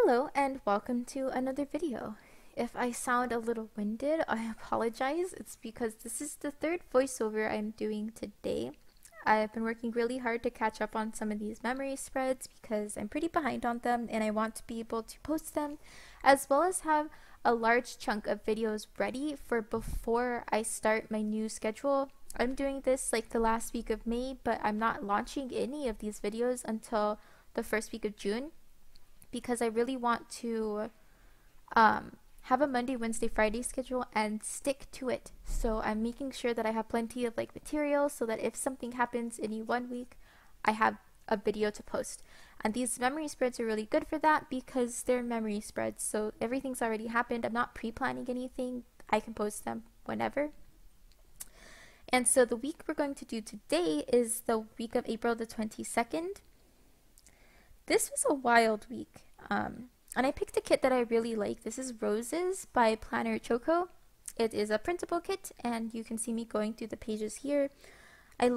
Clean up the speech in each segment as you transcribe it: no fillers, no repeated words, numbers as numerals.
Hello and welcome to another video. If I sound a little winded, I apologize. It's because this is the third voiceover I'm doing today. I've been working really hard to catch up on some of these memory spreads because I'm pretty behind on them and I want to be able to post them as well as have a large chunk of videos ready for before I start my new schedule. I'm doing this like the last week of May, but I'm not launching any of these videos until the first week of June because I really want to have a Monday, Wednesday, Friday schedule and stick to it. So I'm making sure that I have plenty of material so that if something happens any one week, I have a video to post. And these memory spreads are really good for that because they're memory spreads. So everything's already happened. I'm not pre-planning anything. I can post them whenever. And so the week we're going to do today is the week of April the 22nd. This was a wild week. And I picked a kit that I really like. This is Roses by Planner Choco. It is a printable kit, and you can see me going through the pages here. I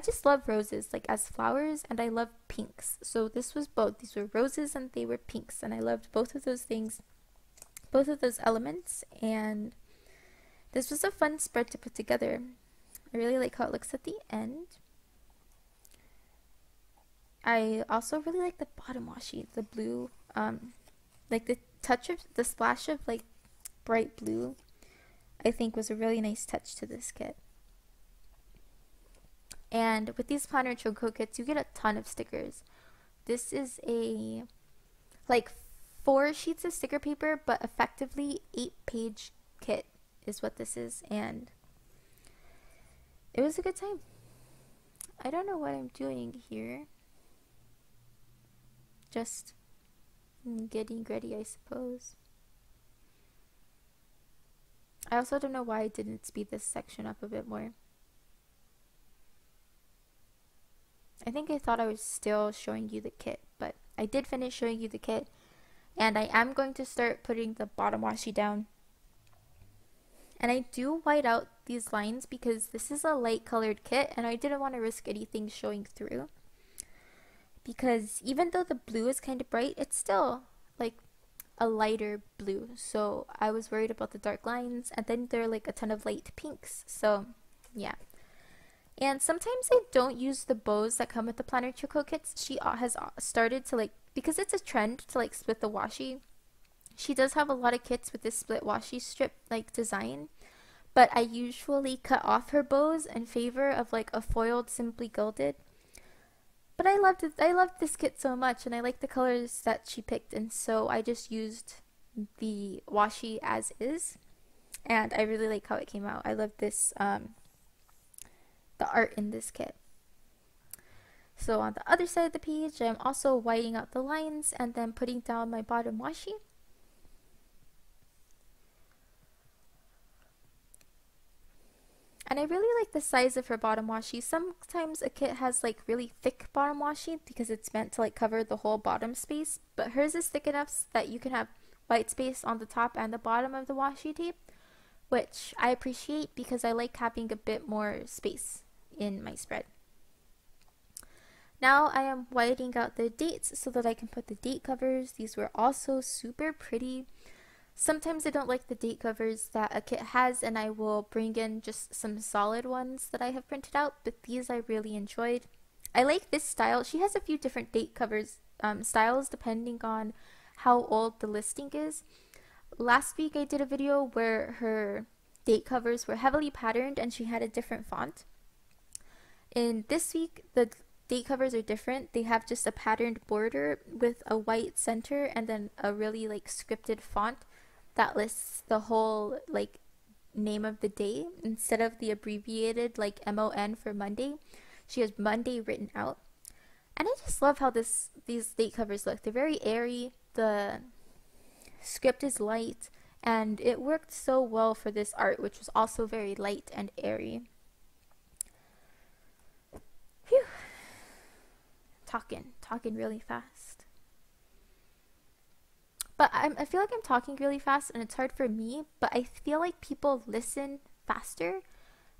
just love roses, like as flowers, and I love pinks. So this was both. These were roses and they were pinks, and I loved both of those things, both of those elements, and this was a fun spread to put together. I really like how it looks at the end. I also really like the bottom washi, the blue, like the touch of the splash of bright blue, I think was a really nice touch to this kit. And with these Planner Choco kits, you get a ton of stickers. This is a 4 sheets of sticker paper, but effectively 8-page kit is what this is, and it was a good time. I don't know what I'm doing here. Just getting ready, I suppose. I also don't know why I didn't speed this section up a bit more. I think I thought I was still showing you the kit, but I did finish showing you the kit, and I am going to start putting the bottom washi down. And I do white out these lines because this is a light colored kit and I didn't want to risk anything showing through. Because even though the blue is kind of bright, it's still like a lighter blue. So I was worried about the dark lines, and then there are a ton of light pinks. So yeah. And sometimes I don't use the bows that come with the Planner Choco kits. She has started to because it's a trend to split the washi. She does have a lot of kits with this split washi strip design. But I usually cut off her bows in favor of a foiled Simply Gilded. But I loved it. I loved this kit so much, and I like the colors that she picked, and so I just used the washi as is, and I really like how it came out. I love this, the art in this kit. So on the other side of the page, I'm also whiting out the lines and then putting down my bottom washi. And I really like the size of her bottom washi. Sometimes a kit has really thick bottom washi because it's meant to cover the whole bottom space, but hers is thick enough that you can have white space on the top and the bottom of the washi tape, which I appreciate because I like having a bit more space in my spread. Now I am whiting out the dates so that I can put the date covers. These were also super pretty. Sometimes I don't like the date covers that a kit has, and I will bring in just some solid ones that I have printed out, but these I really enjoyed. I like this style. She has a few different date covers styles depending on how old the listing is. Last week I did a video where her date covers were heavily patterned and she had a different font. In this week, the date covers are different. They have just a patterned border with a white center and then a really scripted font that lists the whole name of the day instead of the abbreviated MON for Monday. She has Monday written out, and I just love how these date covers look. They're very airy, the script is light, and it worked so well for this art, which was also very light and airy. Phew. Talking really fast. But I feel like I'm talking really fast and it's hard for me, but I feel like people listen faster,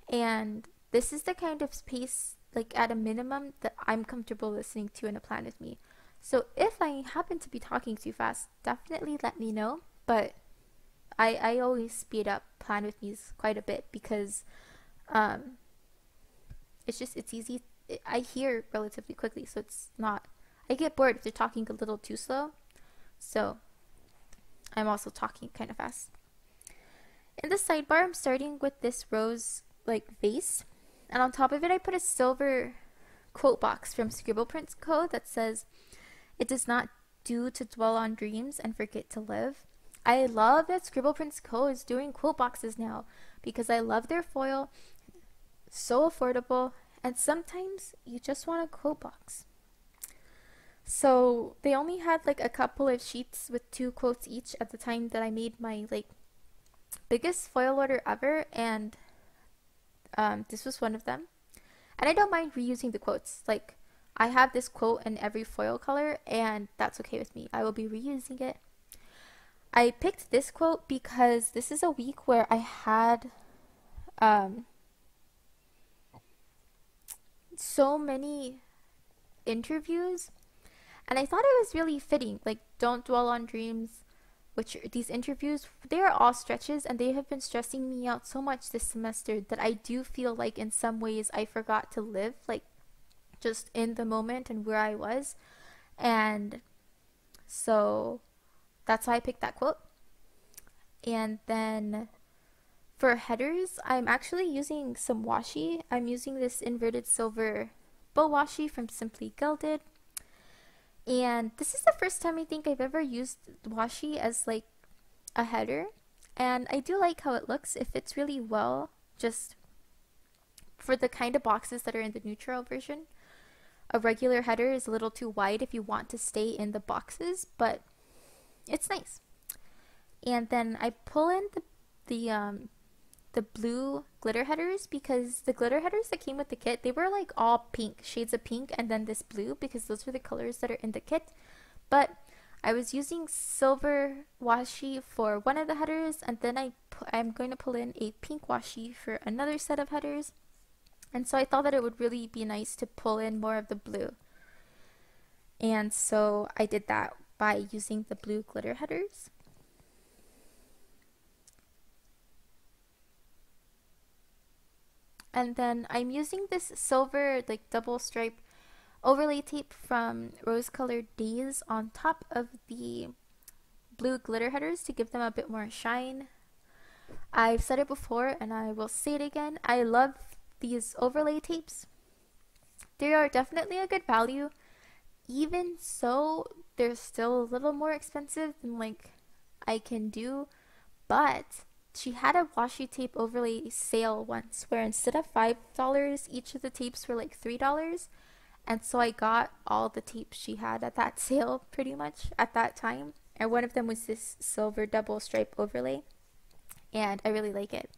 and this is the kind of pace, at a minimum, that I'm comfortable listening to in a plan with me. So if I happen to be talking too fast, definitely let me know. But I always speed up Plan With Me's quite a bit because um, it's easy. I hear relatively quickly, so it's not. I get bored if they're talking a little too slow. So I'm also talking kind of fast. In the sidebar, I'm starting with this rose like vase, and on top of it, I put a silver quote box from Scribble Prints Co. that says, "It does not do to dwell on dreams and forget to live." I love that Scribble Prints Co. is doing quote boxes now because I love their foil, so affordable, and sometimes you just want a quote box. So they only had like a couple of sheets with 2 quotes each at the time that I made my like biggest foil order ever, and this was one of them. And I don't mind reusing the quotes. Like, I have this quote in every foil color, and that's okay with me. I will be reusing it. I picked this quote because this is a week where I had so many interviews, and I thought it was really fitting. Like, don't dwell on dreams, which these interviews, they are all stretches, and they have been stressing me out so much this semester that I do feel like in some ways I forgot to live, like just in the moment and where I was. And so that's why I picked that quote. And then for headers, I'm actually using some washi. I'm using this inverted silver bow washi from Simply Gilded. And this is the first time I think I've ever used washi as like a header. And I do like how it looks. It fits really well just for the kind of boxes that are in the neutral version. A regular header is a little too wide if you want to stay in the boxes, but it's nice. And then I pull in the blue glitter headers because the glitter headers that came with the kit, they were like all pink, shades of pink, and then this blue because those are the colors that are in the kit. But I was using silver washi for one of the headers, and then I'm going to pull in a pink washi for another set of headers. And so I thought that it would really be nice to pull in more of the blue. And so I did that by using the blue glitter headers. And then I'm using this silver like double stripe overlay tape from Rose Colored Days on top of the blue glitter headers to give them a bit more shine. I've said it before and I will say it again. I love these overlay tapes. They are definitely a good value. Even so, they're still a little more expensive than like I can do, but she had a washi tape overlay sale once where instead of $5, each of the tapes were like $3. And so I got all the tapes she had at that sale pretty much at that time. And one of them was this silver double stripe overlay. And I really like it.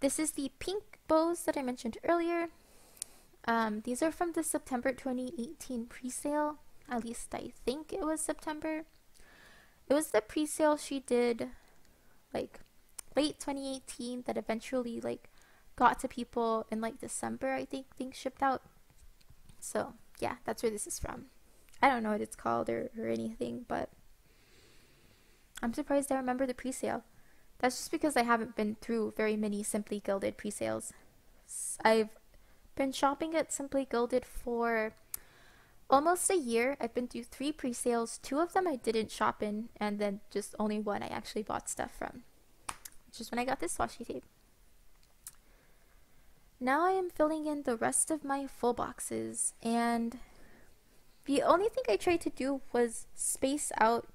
This is the pink bows that I mentioned earlier. These are from the September 2018 pre-sale. At least I think it was September. It was the pre-sale she did like late 2018 that eventually like got to people in like December, I think things shipped out. So yeah, that's where this is from. I don't know what it's called or anything, but I'm surprised I remember the pre-sale. That's just because I haven't been through very many Simply Gilded pre-sales. I've been shopping at Simply Gilded for almost a year. I've been through 3 pre-sales. 2 of them I didn't shop in, and then just only one I actually bought stuff from, which is when I got this washi tape. Now I am filling in the rest of my full boxes, and the only thing I tried to do was space out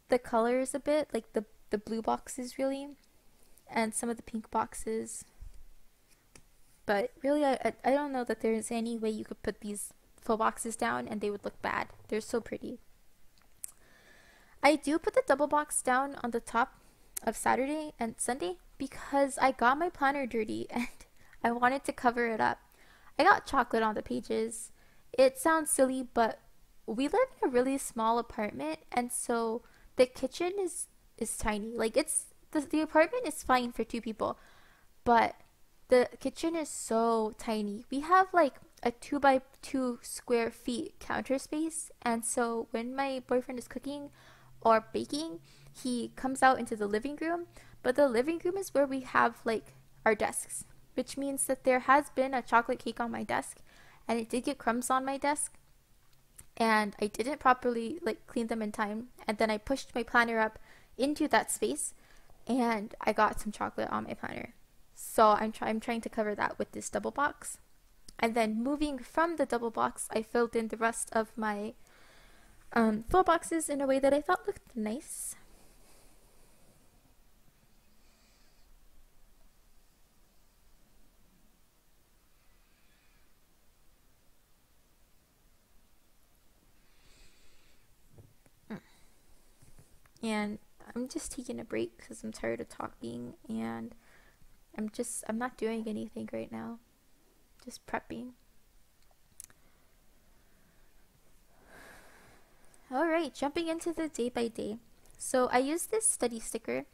the colors a bit, like the blue boxes really, and some of the pink boxes. But really, I don't know that there's any way you could put these full boxes down and they would look bad. They're so pretty. I do put the double box down on the top of Saturday and Sunday because I got my planner dirty and I wanted to cover it up. I got chocolate on the pages. It sounds silly, but we live in a really small apartment, and so the kitchen is tiny. Like, it's the apartment is fine for 2 people, but the kitchen is so tiny. We have like a 2 by 2 square feet counter space, and so when my boyfriend is cooking or baking, he comes out into the living room. But the living room is where we have like our desks, which means that there has been a chocolate cake on my desk, and it did get crumbs on my desk, and I didn't properly like clean them in time, and then I pushed my planner up into that space, and I got some chocolate on my planner. So I'm trying to cover that with this double box. And then moving from the double box, I filled in the rest of my full boxes in a way that I thought looked nice. And I'm just taking a break because I'm tired of talking, and I'm not doing anything right now. Just prepping. Alright, jumping into the day by day. So I used this study sticker.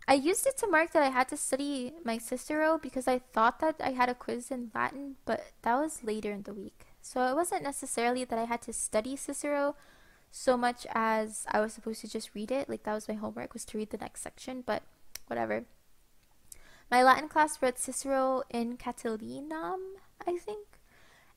I used it to mark that I had to study my Cicero because I thought that I had a quiz in Latin, but that was later in the week. So it wasn't necessarily that I had to study Cicero so much as I was supposed to just read it. Like, that was my homework, was to read the next section, but whatever. My Latin class read Cicero in Catilinam, I think,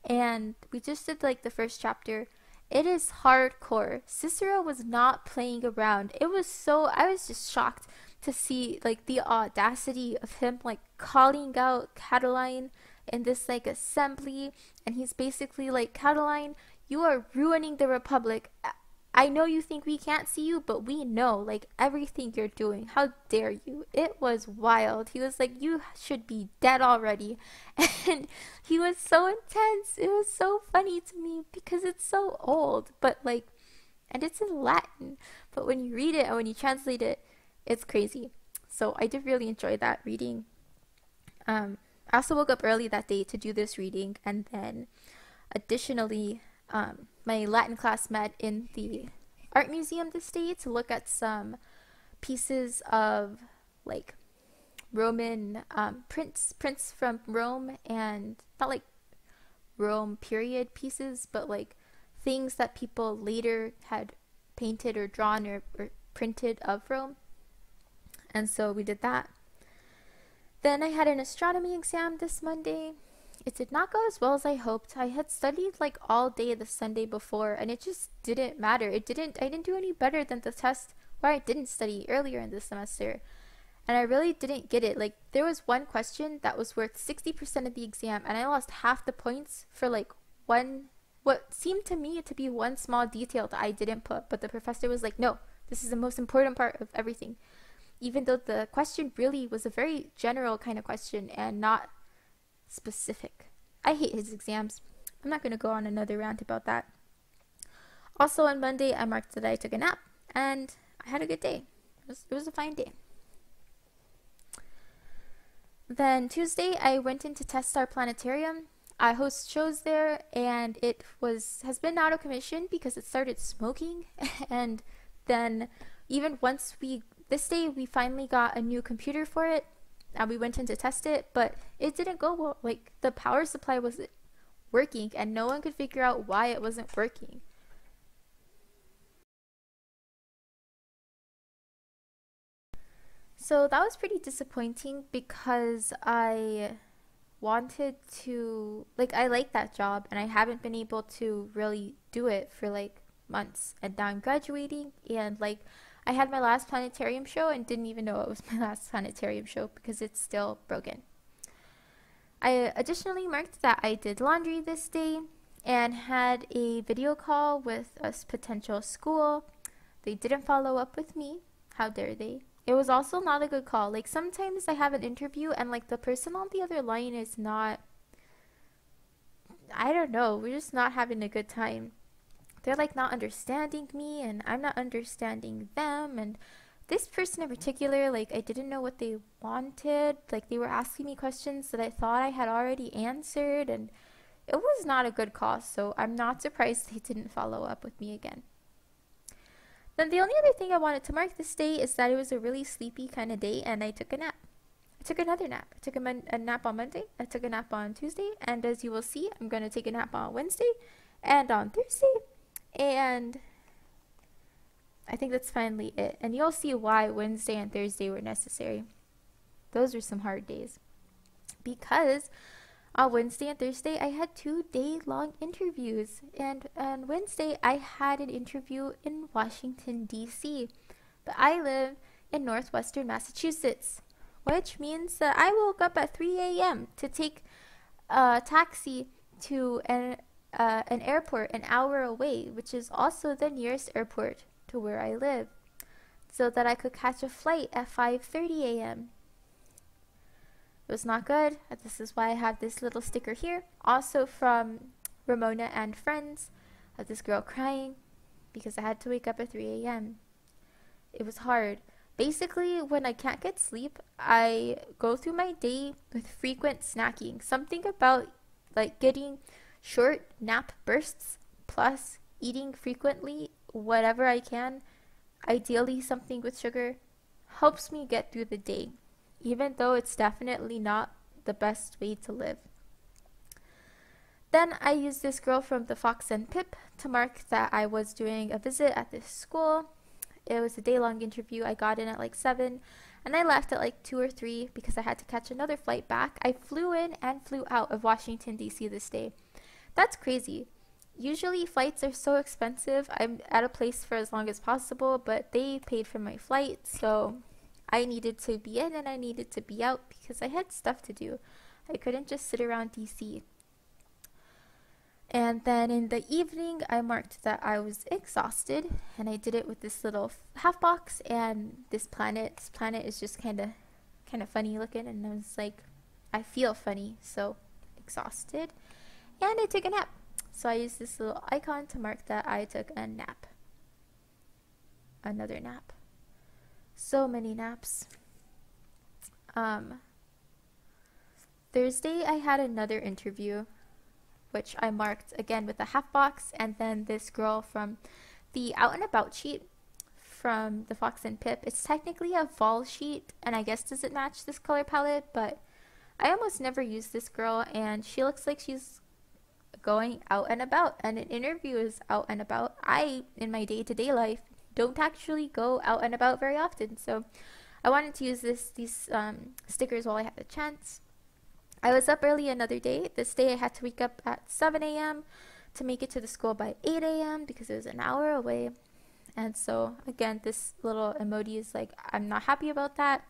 and we just did like the first chapter. It is hardcore. Cicero was not playing around. I was just shocked to see like the audacity of him like calling out Catiline in this like assembly, and he's basically like, Catiline, you are ruining the Republic. I know you think we can't see you, but we know like everything you're doing. How dare you? It was wild. He was like, you should be dead already. And he was so intense. It was so funny to me because it's so old, but like, and it's in Latin, but when you read it and when you translate it, it's crazy. So I did really enjoy that reading. I also woke up early that day to do this reading, and then additionally, my Latin class met in the art museum this day to look at some pieces of like Roman prints from Rome, and not like Rome period pieces, but like things that people later had painted or drawn or printed of Rome. And so we did that. Then I had an astronomy exam this Monday. It did not go as well as I hoped. I had studied like all day the Sunday before, and it just didn't matter. I didn't do any better than the test where I didn't study earlier in the semester. And I really didn't get it. Like, there was one question that was worth 60% of the exam, and I lost half the points for like what seemed to me to be one small detail that I didn't put, but the professor was like, no, this is the most important part of everything. Even though the question really was a very general kind of question and not specific. I hate his exams. I'm not going to go on another rant about that. Also on Monday, I marked that I took a nap, and I had a good day. It was a fine day. Then Tuesday, I went in to test our planetarium. I host shows there, and it has been out of commission because it started smoking. And then even this day we finally got a new computer for it, and we went in to test it, but it didn't go well. Like, the power supply wasn't working, and no one could figure out why it wasn't working. So that was pretty disappointing because I wanted to, like, I like that job, and I haven't been able to really do it for like months, and now I'm graduating, and like, I had my last planetarium show and didn't even know it was my last planetarium show because it's still broken. I additionally marked that I did laundry this day and had a video call with a potential school. They didn't follow up with me. How dare they? It was also not a good call. Like, sometimes I have an interview and like the person on the other line is not, I don't know, we're just not having a good time. They're like not understanding me, and I'm not understanding them. And this person in particular, like, I didn't know what they wanted. Like, they were asking me questions that I thought I had already answered, and it was not a good call. So I'm not surprised they didn't follow up with me again. Then the only other thing I wanted to mark this day is that it was a really sleepy kind of day, and I took a nap. I took another nap. I took a nap on Monday. I took a nap on Tuesday. And as you will see, I'm going to take a nap on Wednesday and on Thursday. And I think that's finally it. And you'll see why Wednesday and Thursday were necessary. Those were some hard days. Because on Wednesday and Thursday, I had 2-day-long interviews. And on Wednesday, I had an interview in Washington, D.C. But I live in northwestern Massachusetts, which means that I woke up at 3 a.m. to take a taxi to an airport an hour away, which is also the nearest airport to where I live, so that I could catch a flight at 5:30 a.m. It was not good. This is why I have this little sticker here. Also from Ramona and Friends, of this girl crying because I had to wake up at 3 a.m. It was hard. Basically, when I can't get sleep, I go through my day with frequent snacking. Something about like getting short nap bursts plus eating frequently whatever I can, ideally something with sugar, helps me get through the day, even though it's definitely not the best way to live. Then I used this girl from the Fox and Pip to mark that I was doing a visit at this school. It was a day-long interview. I got in at like 7 and I left at like 2 or 3 because I had to catch another flight back. I flew in and flew out of Washington, D.C. this day. That's crazy. Usually flights are so expensive. I'm at a place for as long as possible, but they paid for my flight, so I needed to be in and I needed to be out because I had stuff to do. I couldn't just sit around DC. And then in the evening, I marked that I was exhausted, and I did it with this little half box and this planet. This planet is just kind of funny looking, and I was like, I feel funny, so exhausted. And I took a nap. So I used this little icon to mark that I took a nap. Another nap. So many naps. Thursday I had another interview, which I marked again with a half box, and then this girl from the Out and About sheet from the Fox and Pip. It's technically a fall sheet, and I guess doesn't match this color palette, but I almost never use this girl, and she looks like she's going out and about, and an interview is out and about. I, in my day-to-day life, don't actually go out and about very often, so I wanted to use these stickers while I had the chance. I was up early another day. This day I had to wake up at 7 a.m. to make it to the school by 8 a.m. because it was an hour away. And so, again, this little emoji is like, I'm not happy about that.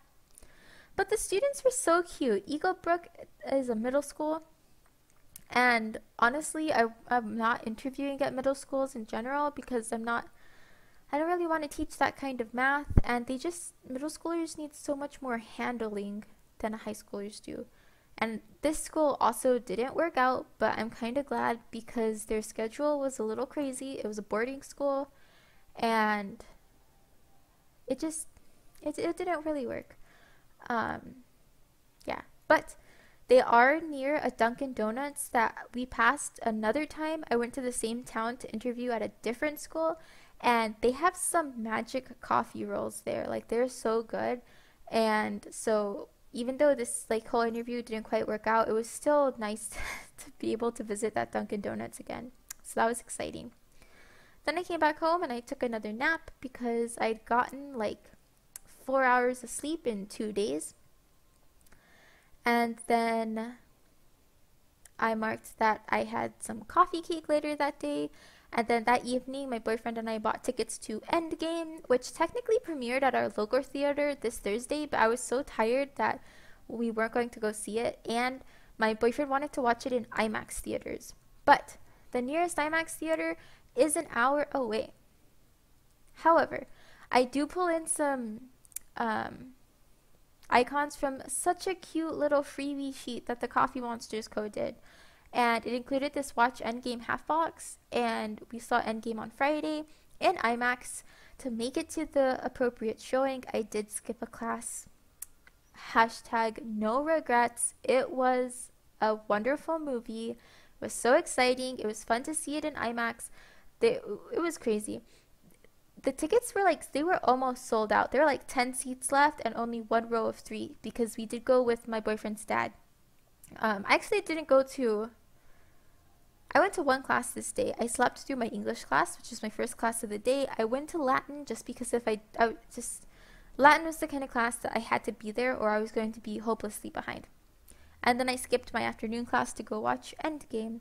But the students were so cute. Eagle Brook is a middle school. And honestly, I'm not interviewing at middle schools in general because I don't really want to teach that kind of math. And middle schoolers need so much more handling than high schoolers do. And this school also didn't work out, but I'm kind of glad because their schedule was a little crazy. It was a boarding school, and it didn't really work. Yeah, but they are near a Dunkin' Donuts that we passed another time. I went to the same town to interview at a different school, and they have some magic coffee rolls there. Like, they're so good. And so even though this whole interview didn't quite work out, it was still nice to be able to visit that Dunkin' Donuts again. So that was exciting. Then I came back home and I took another nap because I'd gotten 4 hours of sleep in 2 days. And then I marked that I had some coffee cake later that day. And then that evening, my boyfriend and I bought tickets to Endgame, which technically premiered at our local theater this Thursday, but I was so tired that we weren't going to go see it, and my boyfriend wanted to watch it in IMAX theaters. But the nearest IMAX theater is an hour away. However, I do pull in some icons from such a cute little freebie sheet that the Coffee Monsters Co. did. And it included this Watch Endgame half box, and we saw Endgame on Friday in IMAX. To make it to the appropriate showing, I did skip a class. Hashtag no regrets. It was a wonderful movie. It was so exciting. It was fun to see it in IMAX. It was crazy. the tickets were like, they were almost sold out. There were like 10 seats left and only one row of three because we did go with my boyfriend's dad. I actually didn't go to, I went to one class this day. I slept through my English class, which is my first class of the day. I went to Latin just because if I just, Latin was the kind of class that I had to be there or I was going to be hopelessly behind. And then I skipped my afternoon class to go watch Endgame.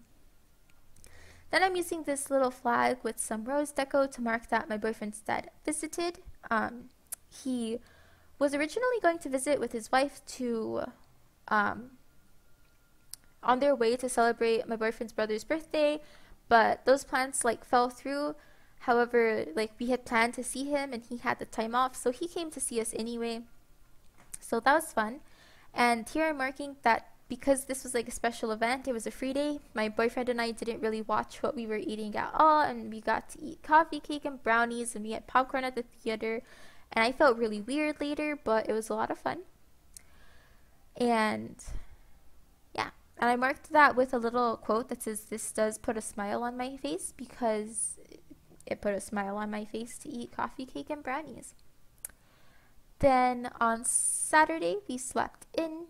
Then I'm using this little flag with some rose deco to mark that my boyfriend's dad visited. He was originally going to visit with his wife to, on their way to celebrate my boyfriend's brother's birthday, but those plans like fell through. However, like we had planned to see him and he had the time off, so he came to see us anyway. So that was fun. And here I'm marking that because this was like a special event, it was a free day, my boyfriend and I didn't really watch what we were eating at all, and we got to eat coffee, cake, and brownies, and we had popcorn at the theater, and I felt really weird later, but it was a lot of fun. And yeah, and I marked that with a little quote that says, "This does put a smile on my face," because it put a smile on my face to eat coffee, cake, and brownies. Then on Saturday, we slept in.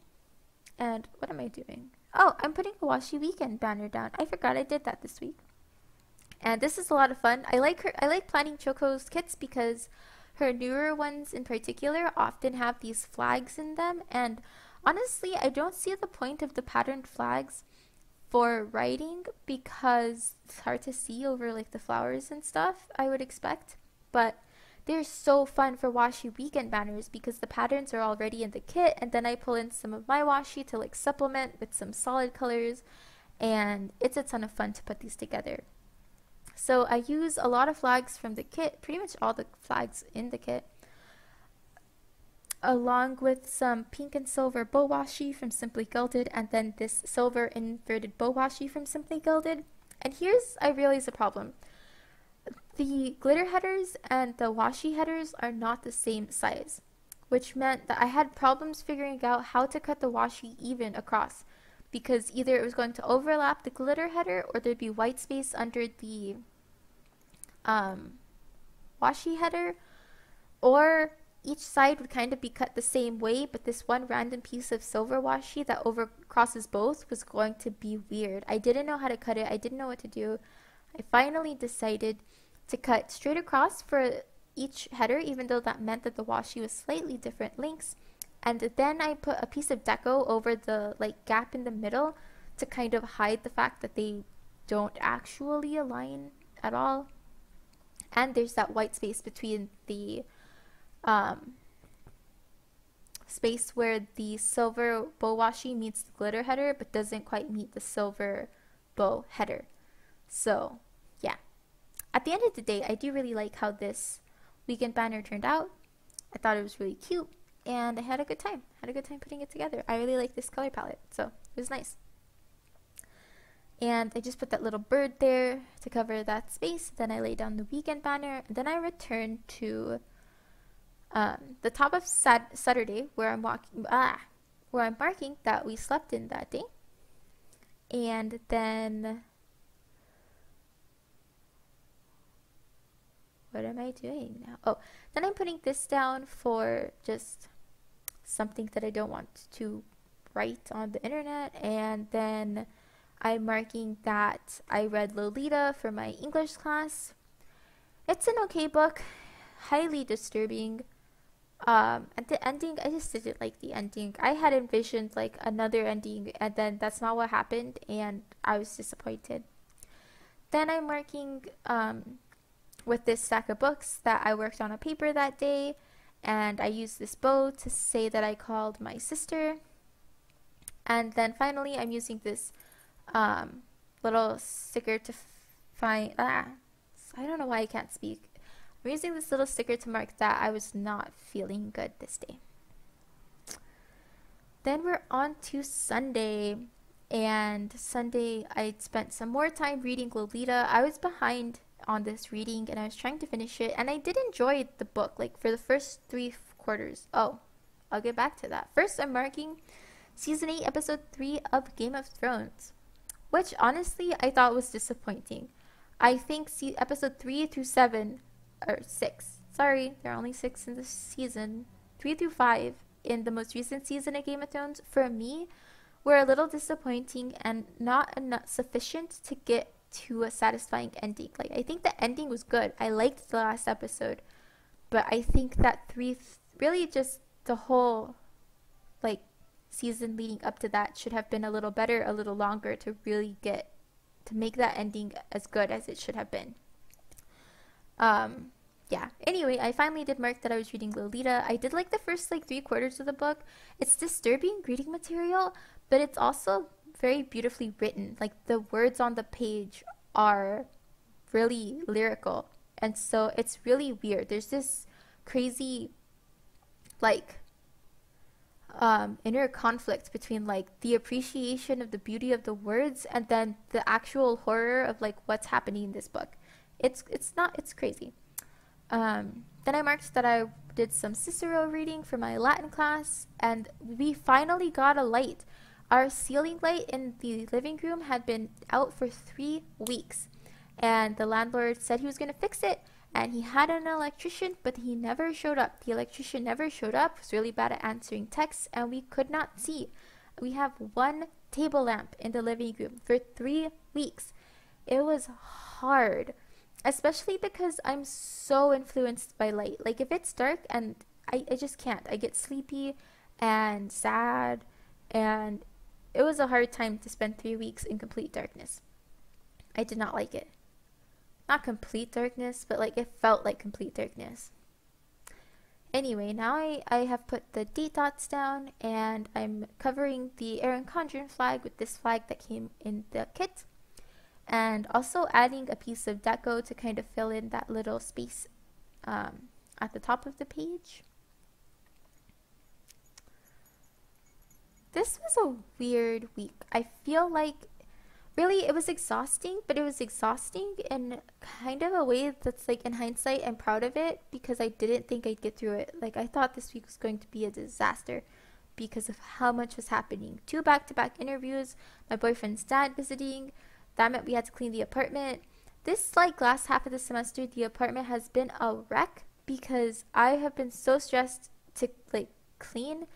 And what am I doing? Oh, I'm putting a Washi Weekend banner down. I forgot I did that this week. And this is a lot of fun. I like planning Choco's kits because her newer ones in particular often have these flags in them. And honestly, I don't see the point of the patterned flags for writing because it's hard to see over like the flowers and stuff, I would expect. But they're so fun for Washi Weekend banners because the patterns are already in the kit, and then I pull in some of my washi to like supplement with some solid colors, and it's a ton of fun to put these together. So I use a lot of flags from the kit, pretty much all the flags in the kit, along with some pink and silver bow washi from Simply Gilded, and then this silver inverted bow washi from Simply Gilded. And here's, I realize, a problem. The glitter headers and the washi headers are not the same size, which meant that I had problems figuring out how to cut the washi even across, because either it was going to overlap the glitter header or there'd be white space under the washi header, or each side would kind of be cut the same way, but this one random piece of silver washi that overcrosses both was going to be weird. I didn't know how to cut it. I didn't know what to do. I finally decided to cut straight across for each header, even though that meant that the washi was slightly different lengths. And then I put a piece of deco over the like gap in the middle to kind of hide the fact that they don't actually align at all. And there's that white space between the space where the silver bow washi meets the glitter header but doesn't quite meet the silver bow header. So yeah, at the end of the day, I do really like how this weekend banner turned out. I thought it was really cute and I had a good time. Putting it together. I really like this color palette, so it was nice. And I just put that little bird there to cover that space. Then I laid down the weekend banner, and then I returned to the top of Saturday where I'm marking that we slept in that day. And then what am I doing now? Oh, then I'm putting this down for just something that I don't want to write on the internet. And then I'm marking that I read Lolita for my English class. It's an okay book, highly disturbing. And the ending, I just didn't like the ending. I had envisioned like another ending, and then that's not what happened, and I was disappointed. Then I'm working with this stack of books that I worked on a paper that day, and I used this bow to say that I called my sister. And then finally I'm using this little sticker to find, I don't know why I can't speak. I'm using this little sticker to mark that I was not feeling good this day. Then we're on to Sunday, and Sunday I spent some more time reading Lolita. I was behind on this reading and I was trying to finish it, and I did enjoy the book like for the first 3 quarters. Oh, I'll get back to that. First, I'm marking season 8 episode 3 of Game of Thrones, which honestly I thought was disappointing. I think episode 3 through 7 or 6. Sorry, there are only 6 in this season. 3 through 5 in the most recent season of Game of Thrones, for me, were a little disappointing and not enough sufficient to get to a satisfying ending. Like, I think the ending was good. I liked the last episode, but I think that 3 really just the whole like season leading up to that should have been a little better, a little longer to really get to make that ending as good as it should have been. Yeah. Anyway, I finally did mark that I was reading Lolita. I did like the first like 3/4 of the book. It's disturbing reading material, but it's also very beautifully written. Like the words on the page are really lyrical. And so it's really weird. There's this crazy like inner conflict between like the appreciation of the beauty of the words and then the actual horror of like what's happening in this book. It's crazy. Then I marked that I did some Cicero reading for my Latin class, and we finally got a light. Our ceiling light in the living room had been out for 3 weeks, and the landlord said he was going to fix it, and he had an electrician, but he never showed up. The electrician never showed up, was really bad at answering texts, and we could not see. We have one table lamp in the living room for 3 weeks. It was hard, especially because I'm so influenced by light. Like if it's dark and I just can't. I get sleepy and sad, and it was a hard time to spend 3 weeks in complete darkness. I did not like it. Not complete darkness, but like it felt like complete darkness. Anyway, now I have put the date dots down, and I'm covering the Erin Condren flag with this flag that came in the kit, and also adding a piece of deco to kind of fill in that little space at the top of the page. This was a weird week. I feel like really it was exhausting, but it was exhausting in kind of a way that's like in hindsight I'm proud of it, because I didn't think I'd get through it. Like I thought this week was going to be a disaster because of how much was happening. 2 back-to-back interviews, my boyfriend's dad visiting. That meant we had to clean the apartment. This like last half of the semester, the apartment has been a wreck because I have been so stressed to like clean,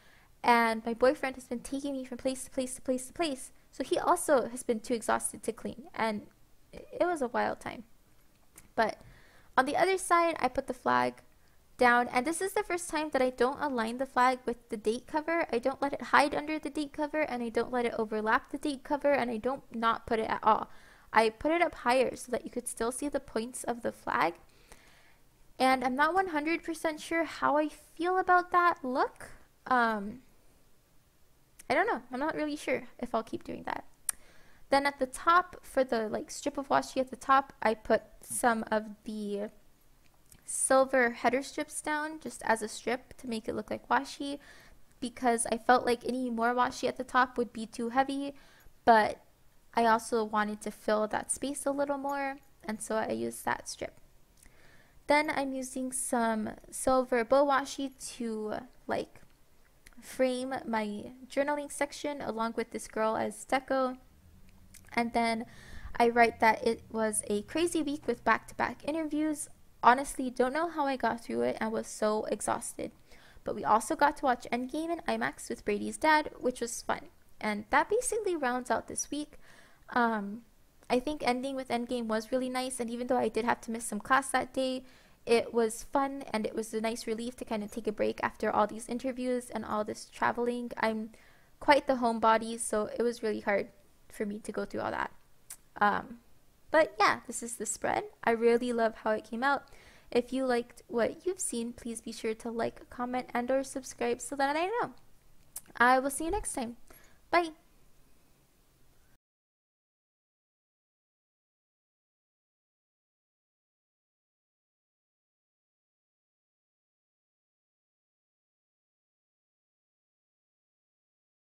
and my boyfriend has been taking me from place to place to place to place. So he also has been too exhausted to clean, and it was a wild time. But on the other side, I put the flag down, and this is the first time that I don't align the flag with the date cover. I don't let it hide under the date cover, and I don't let it overlap the date cover, and I don't not put it at all. I put it up higher so that you could still see the points of the flag. And I'm not 100% sure how I feel about that look. I don't know. I'm not really sure if I'll keep doing that. Then at the top, for the like strip of washi at the top, I put some of the silver header strips down just as a strip to make it look like washi, because I felt like any more washi at the top would be too heavy, but I also wanted to fill that space a little more, and so I used that strip. Then I'm using some silver bow washi to like frame my journaling section along with this girl as deco. And then I write that it was a crazy week with back-to-back interviews. Honestly, don't know how I got through it and was so exhausted. But we also got to watch Endgame in IMAX with Brady's dad, which was fun. And that basically rounds out this week. I think ending with Endgame was really nice, and even though I did have to miss some class that day, it was fun, and it was a nice relief to kind of take a break after all these interviews and all this traveling. I'm quite the homebody, so it was really hard for me to go through all that. But yeah, this is the spread. I really love how it came out. If you liked what you've seen, please be sure to like, comment, and or subscribe so that I know. I will see you next time. Bye!